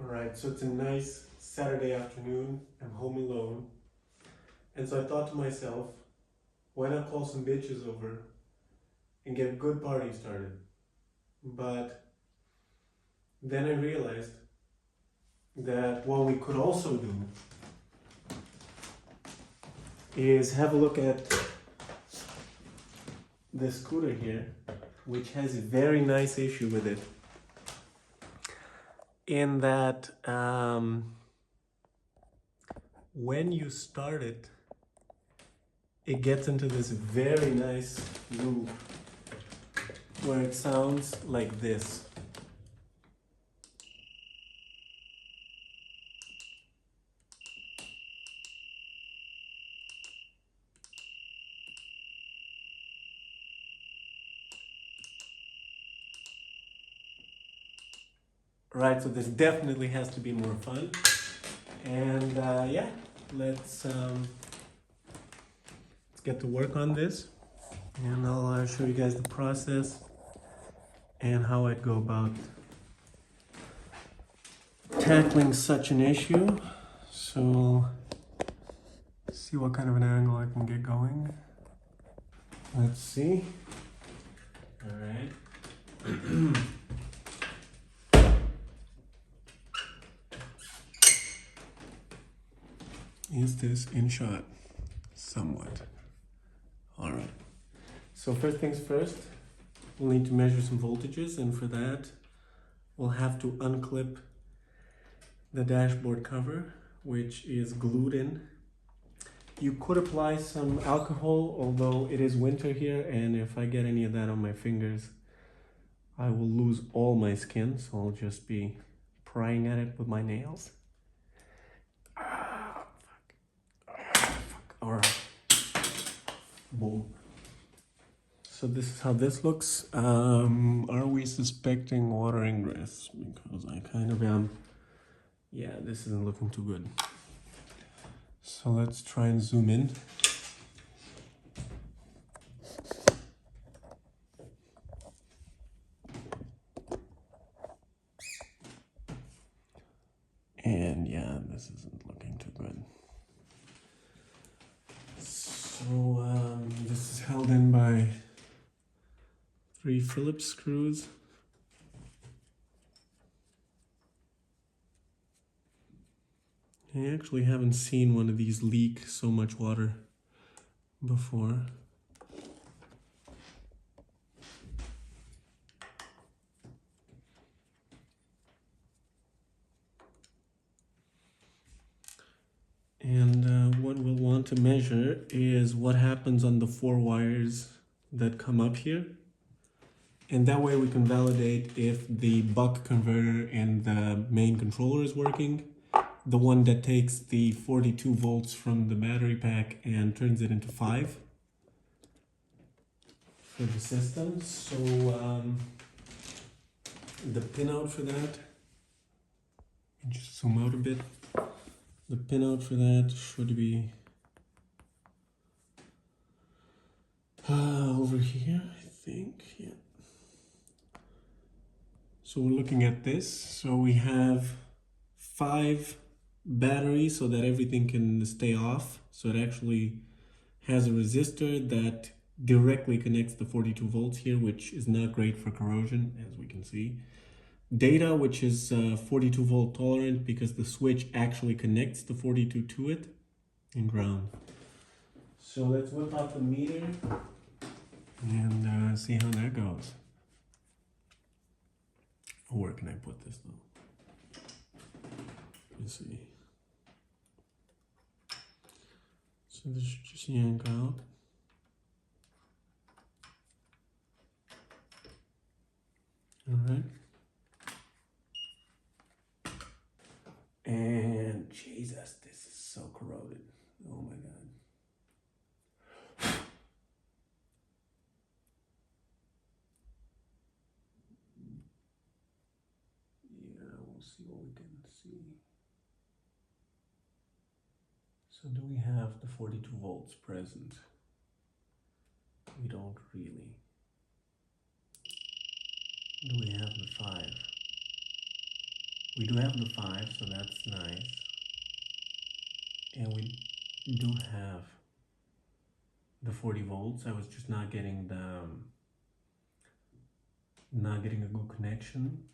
Alright, so it's a nice Saturday afternoon. I'm home alone. And so I thought to myself, why not call some bitches over and get a good party started? But then I realized that what we could also do is have a look at this scooter here, which has a very nice issue with it. In that when you start it, it gets into this very nice loop where it sounds like this. Right, so this definitely has to be more fun. And yeah, let's get to work on this. And I'll show you guys the process and how I'd go about tackling such an issue. So, see what kind of an angle I can get going. Let's see. All right. Is this in shot? Somewhat. All right. So first things first, we'll need to measure some voltages, and for that, we'll have to unclip the dashboard cover, which is glued in. You could apply some alcohol, although it is winter here, and if I get any of that on my fingers, I will lose all my skin, so I'll just be prying at it with my nails. All right. Boom. So this is how this looks. Are we suspecting water ingress? Because I kind of am. Yeah, this isn't looking too good. So let's try and zoom in. And yeah, this isn't looking too good. So this is held in by 3 Phillips screws. I actually haven't seen one of these leak so much water before. And what we'll want to measure is what happens on the 4 wires that come up here. And that way we can validate if the buck converter in the main controller is working, the one that takes the 42 volts from the battery pack and turns it into 5 for the system. So the pinout for that, just zoom out a bit. The pinout for that should be over here, I think. Yeah. So we're looking at this. So we have 5 batteries so that everything can stay off. So it actually has a resistor that directly connects the 42 volts here, which is not great for corrosion, as we can see. Data, which is 42 volt tolerant because the switch actually connects the 42 to it, and ground. So let's whip out the meter and see how that goes. Where can I put this though? Let's see. So this should just yank out. All right. And Jesus, this is so corroded. Oh my God. Yeah, we'll see what we can see. So do we have the 42 volts present? We don't really. Do we have the 5? We do have the 5, so that's nice. And we do have the 40 volts. I was just not getting a good connection.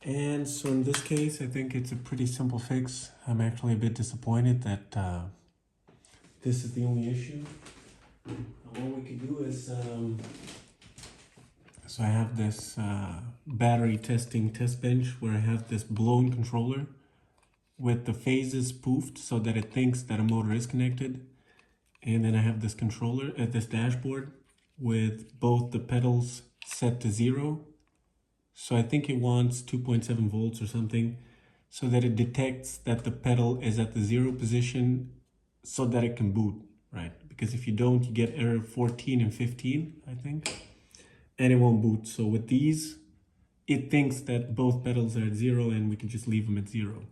And so in this case, I think it's a pretty simple fix. I'm actually a bit disappointed that this is the only issue. What we could do is, so I have this battery testing test bench where I have this blown controller with the phases spoofed so that it thinks that a motor is connected. And then I have this controller at this dashboard with both the pedals set to 0. So I think it wants 2.7 volts or something, so that it detects that the pedal is at the 0 position so that it can boot, right? Because if you don't, you get error 14 and 15, I think, and it won't boot. So with these, it thinks that both pedals are at 0 and we can just leave them at 0.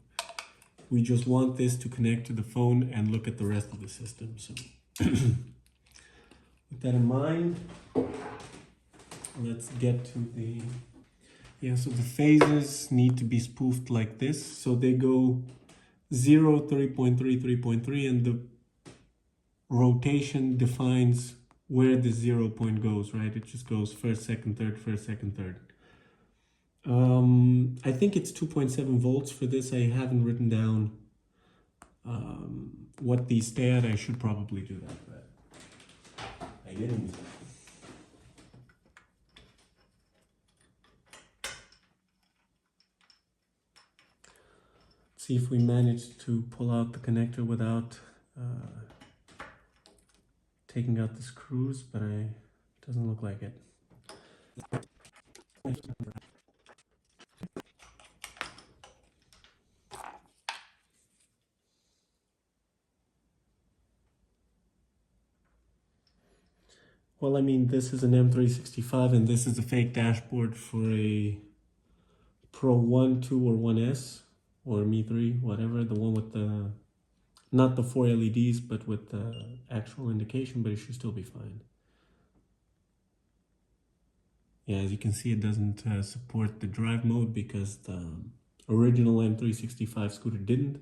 We just want this to connect to the phone and look at the rest of the system. So with that in mind, let's get to the... Yeah, so the phases need to be spoofed like this. So they go 0, 3.3, 3.3, and the rotation defines where the 0 point goes, right? It just goes first, second, third, first, second, third. I think it's 2.7 volts for this. I haven't written down what these stay at. I should probably do that, but I didn't. See if we managed to pull out the connector without taking out the screws, but it doesn't look like it. Well, I mean, this is an M365 and this is a fake dashboard for a Pro 1, 2, or 1S, or M3, whatever, the one with the, not the 4 LEDs, but with the actual indication, but it should still be fine. Yeah, as you can see, it doesn't support the drive mode because the original M365 scooter didn't.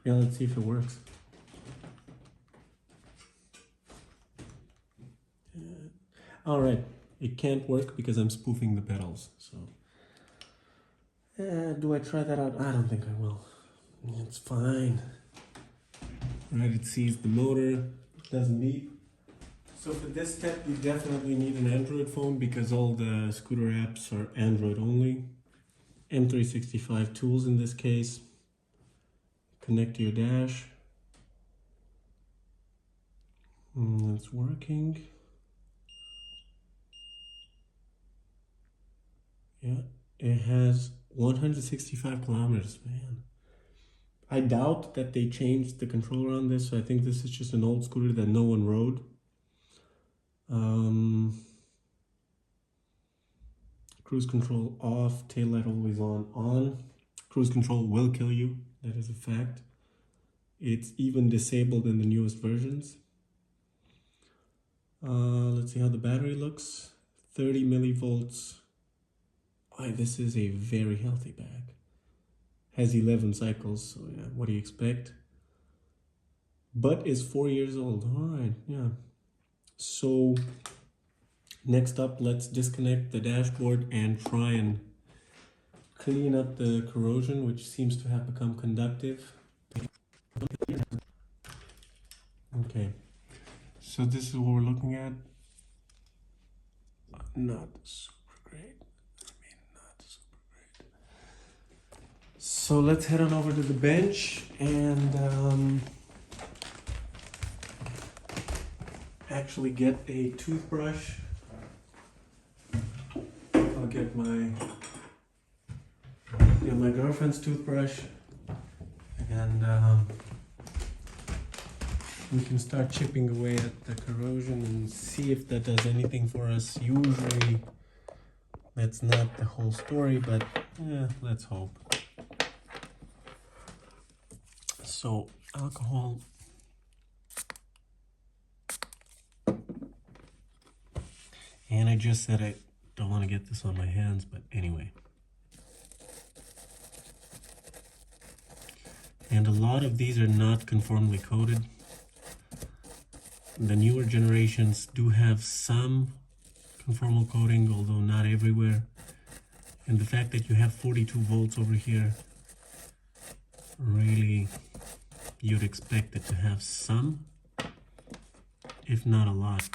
Yeah, let's see if it works. All right, it can't work because I'm spoofing the pedals, so. Do I try that out? I don't think I will. It's fine. Right, it sees the motor, doesn't beep. So for this step, you definitely need an Android phone because all the scooter apps are Android only. M365 tools in this case. Connect to your dash. It's working. Yeah, it has 165 kilometers, man. I doubt that they changed the controller on this, so I think this is just an old scooter that no one rode. Cruise control off, taillight always on. Cruise control will kill you, that is a fact. It's even disabled in the newest versions. Let's see how the battery looks. 30 millivolts. Oh, this is a very healthy bag. Has 11 cycles, so yeah, what do you expect? But is 4 years old. All right, yeah. So next up, let's disconnect the dashboard and try and clean up the corrosion, which seems to have become conductive. Okay, so this is what we're looking at. Not super great. Not super great. So let's head on over to the bench and actually get a toothbrush. I'll get my girlfriend's toothbrush and we can start chipping away at the corrosion and see if that does anything for us. Usually that's not the whole story, but yeah, let's hope. So alcohol. And I just said I don't want to get this on my hands, but anyway. And a lot of these are not conformally coded. The newer generations do have some conformal coding, although not everywhere. And the fact that you have 42 volts over here, really, you'd expect it to have some, if not a lot.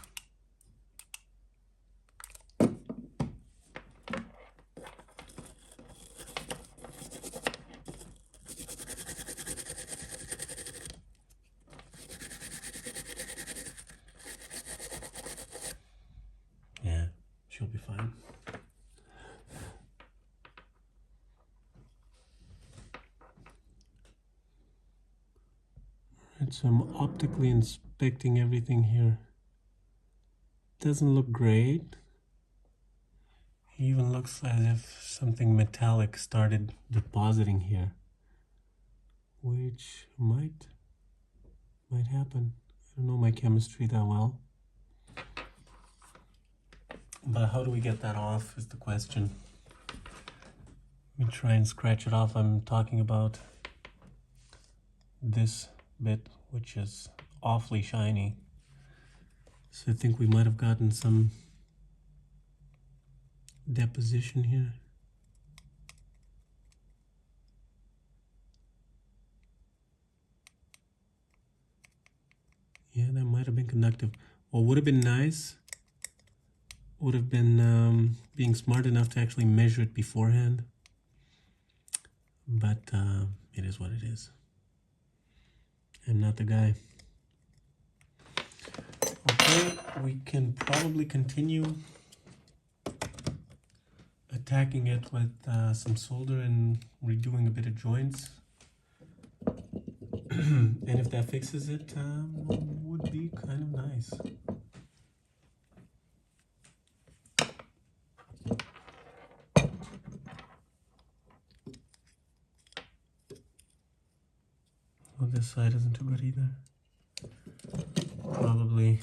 Yeah, she'll be fine. Alright, so I'm optically inspecting everything here. Doesn't look great. Even looks as if something metallic started depositing here, which might happen. I don't know my chemistry that well. But how do we get that off is the question. Let me try and scratch it off. I'm talking about this bit, which is awfully shiny. So I think we might have gotten some deposition here. Yeah, that might have been conductive. What would have been nice would have been being smart enough to actually measure it beforehand. But it is what it is. I'm not the guy. Okay, we can probably continue attacking it with some solder and redoing a bit of joints. And if that fixes it, would be kind of nice. Well, this side isn't too good either. Probably.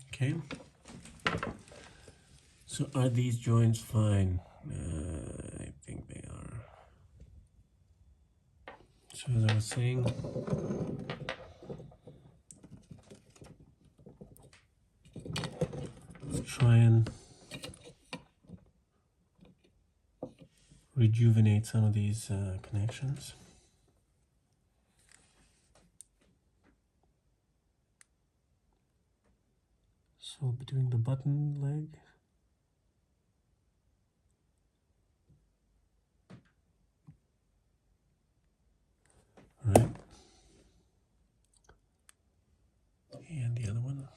Okay. So are these joints fine? I think they are. So as I was saying, let's try and rejuvenate some of these connections. So between the button leg, right, and the other one.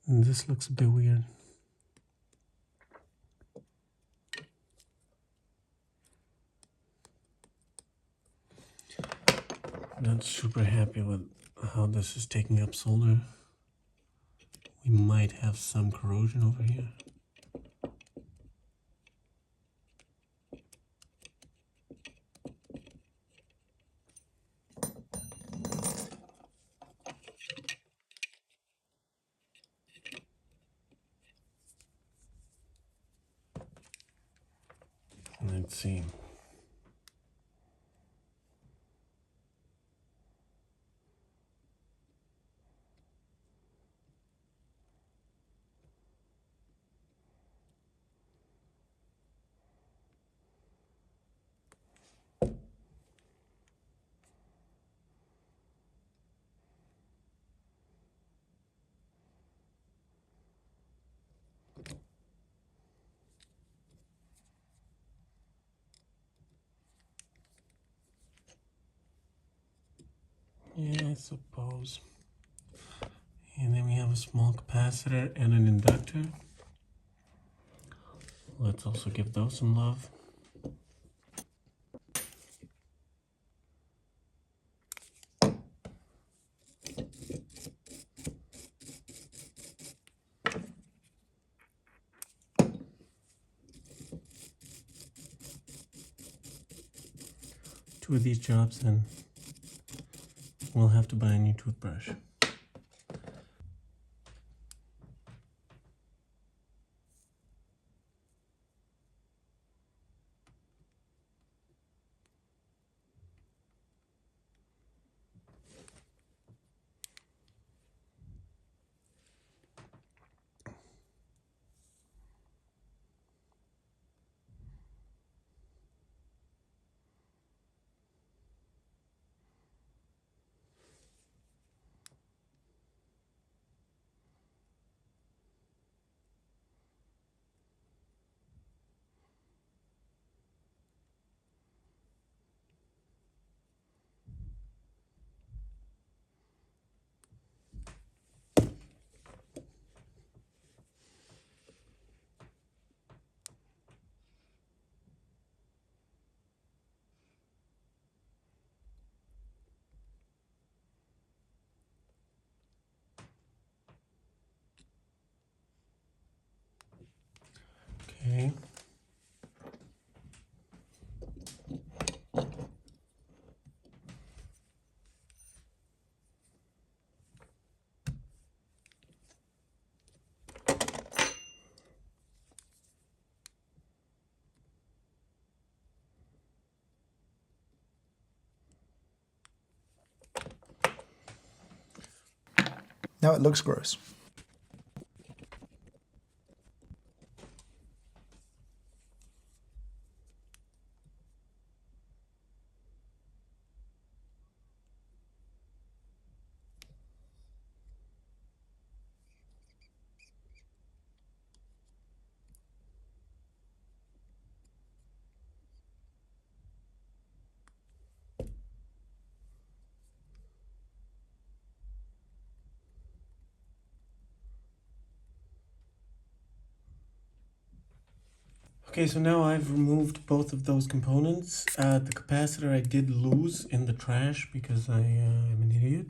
And this looks a bit weird. Not super happy with how this is taking up solder. We might have some corrosion over here. Let's see. I suppose. And then we have a small capacitor and an inductor. Let's also give those some love. Two of these jobs and we'll have to buy a new toothbrush. Okay. Now it looks gross. Okay, so now I've removed both of those components. The capacitor I did lose in the trash because I am an idiot.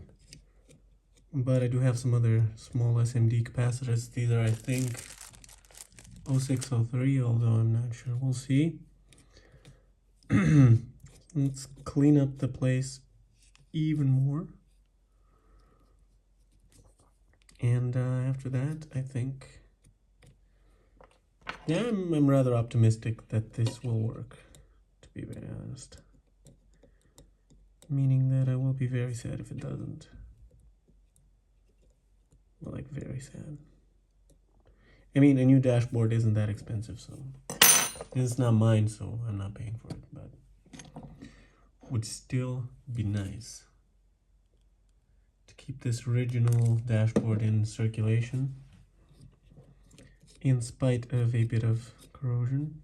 But I do have some other small SMD capacitors. These are, I think, 0603, although I'm not sure. We'll see. Let's clean up the place even more. And after that, I think, yeah, I'm rather optimistic that this will work, to be very honest. Meaning that I will be very sad if it doesn't. Well, like, very sad. I mean, a new dashboard isn't that expensive, so it's not mine, so I'm not paying for it, but would still be nice to keep this original dashboard in circulation in spite of a bit of corrosion.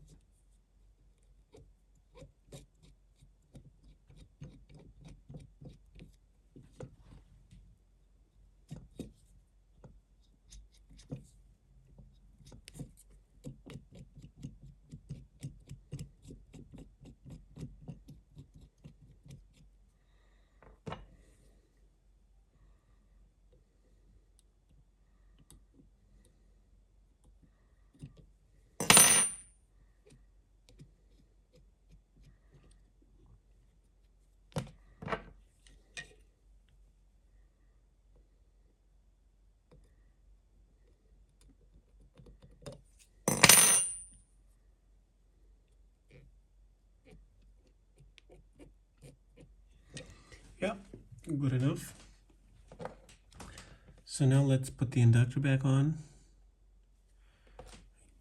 Yeah, good enough. So now let's put the inductor back on.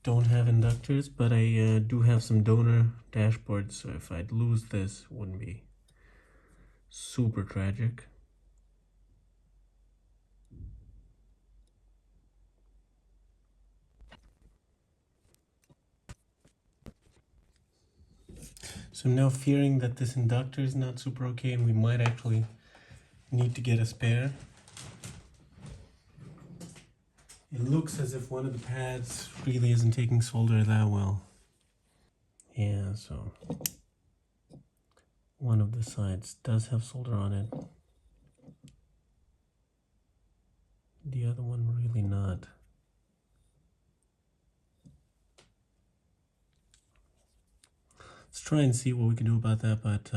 Don't have inductors, but I do have some donor dashboards, so if I'd lose this, it wouldn't be super tragic. So I'm now fearing that this inductor is not super okay and we might actually need to get a spare. It looks as if one of the pads really isn't taking solder that well. Yeah, so one of the sides does have solder on it. The other one really not. Let's try and see what we can do about that, but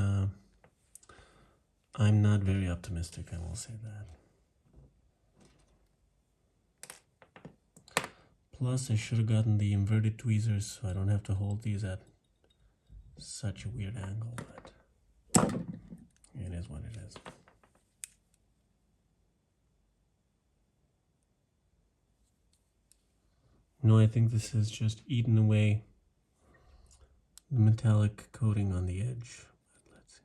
I'm not very optimistic, I will say that. Plus, I should have gotten the inverted tweezers so I don't have to hold these at such a weird angle, but it is what it is. No, I think this is just eaten away the metallic coating on the edge. Let's see.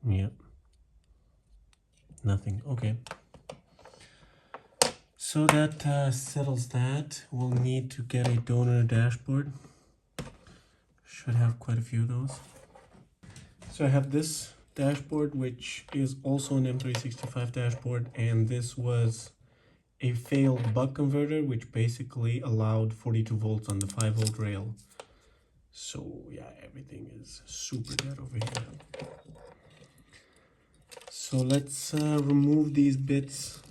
Yep. Nothing. Okay. So that settles that. We'll need to get a donor dashboard. Should have quite a few of those. So I have this dashboard, which is also an m365 dashboard, and this was a failed buck converter, which basically allowed 42 volts on the 5-volt rail. So yeah, everything is super dead over here. So let's remove these bits,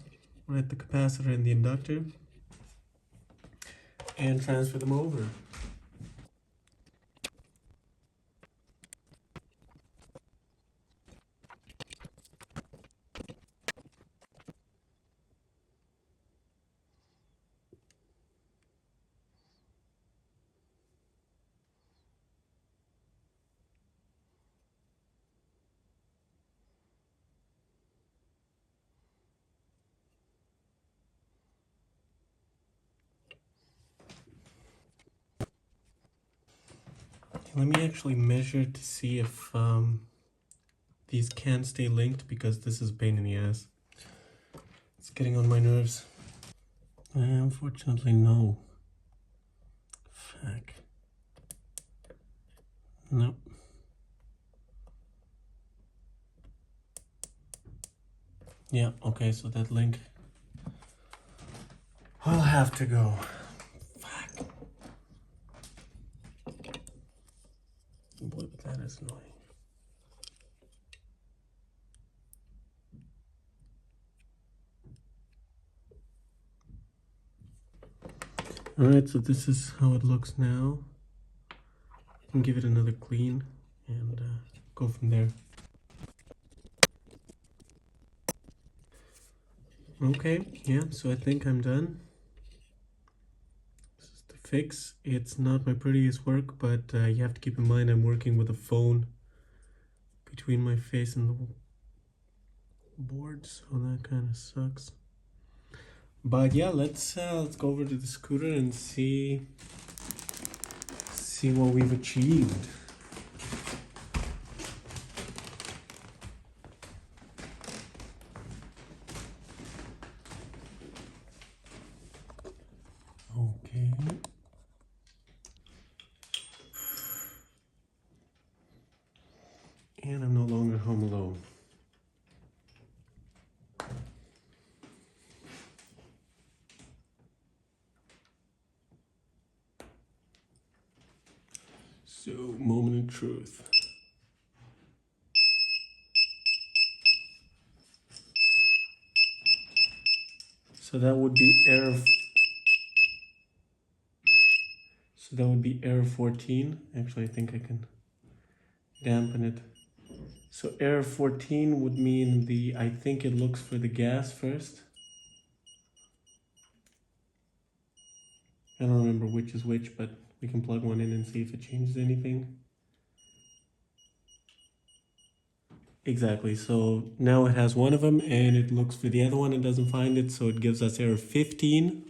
right, the capacitor and the inductor, and transfer them over. Let me actually measure to see if these can stay linked, because this is a pain in the ass. It's getting on my nerves. Unfortunately, no. Fuck. Nope. Yeah, okay, so that link will have to go. Fuck. Boy, but that is annoying. Alright, so this is how it looks now. I can give it another clean and go from there. Okay, yeah, so I think I'm done. This is the fix. It's not my prettiest work, but you have to keep in mind I'm working with a phone between my face and the board, so that kind of sucks. But yeah, let's go over to the scooter and see what we've achieved. Okay. And I'm no longer home alone. So, moment of truth. So that would be error. So that would be error 14. Actually, I think I can dampen it. So error 14 would mean I think it looks for the gas first. I don't remember which is which, but we can plug one in and see if it changes anything. Exactly, so now it has one of them and it looks for the other one and doesn't find it, so it gives us error 15.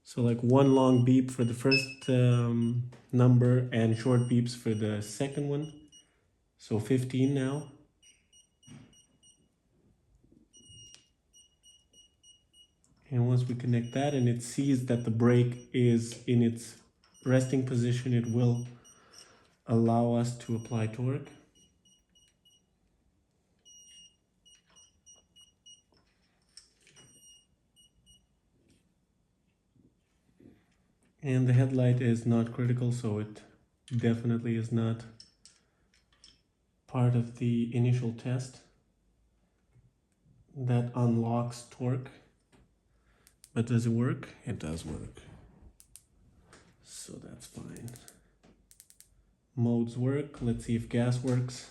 So like one long beep for the first number and short beeps for the second one. So 15 now. And once we connect that and it sees that the brake is in its resting position, it will allow us to apply torque. And the headlight is not critical, so it definitely is not part of the initial test. That unlocks torque. But does it work? It does work. So that's fine. Modes work. Let's see if gas works.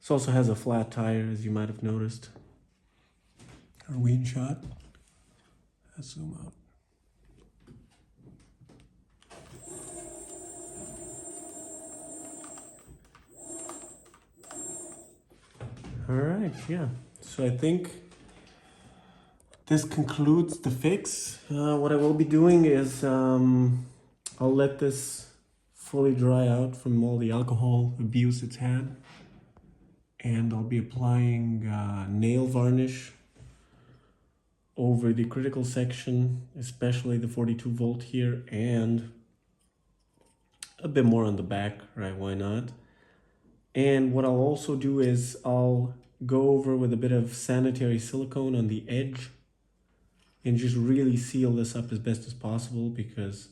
This also has a flat tire, as you might have noticed. Are we in shot? Let's zoom out. All right, yeah. So I think this concludes the fix. What I will be doing is I'll let this fully dry out from all the alcohol abuse it's had. And I'll be applying nail varnish over the critical section, especially the 42 volt here, and a bit more on the back, right? Why not? And what I'll also do is I'll go over with a bit of sanitary silicone on the edge and just really seal this up as best as possible, because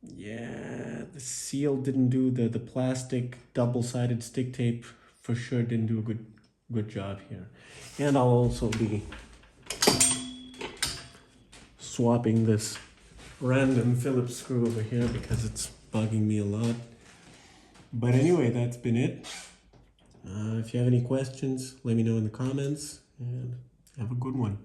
yeah, the seal didn't do the plastic double-sided stick tape for sure didn't do a good job here. And I'll also be swapping this random Phillips screw over here because it's bugging me a lot. But anyway, that's been it. If you have any questions, let me know in the comments, and have a good one.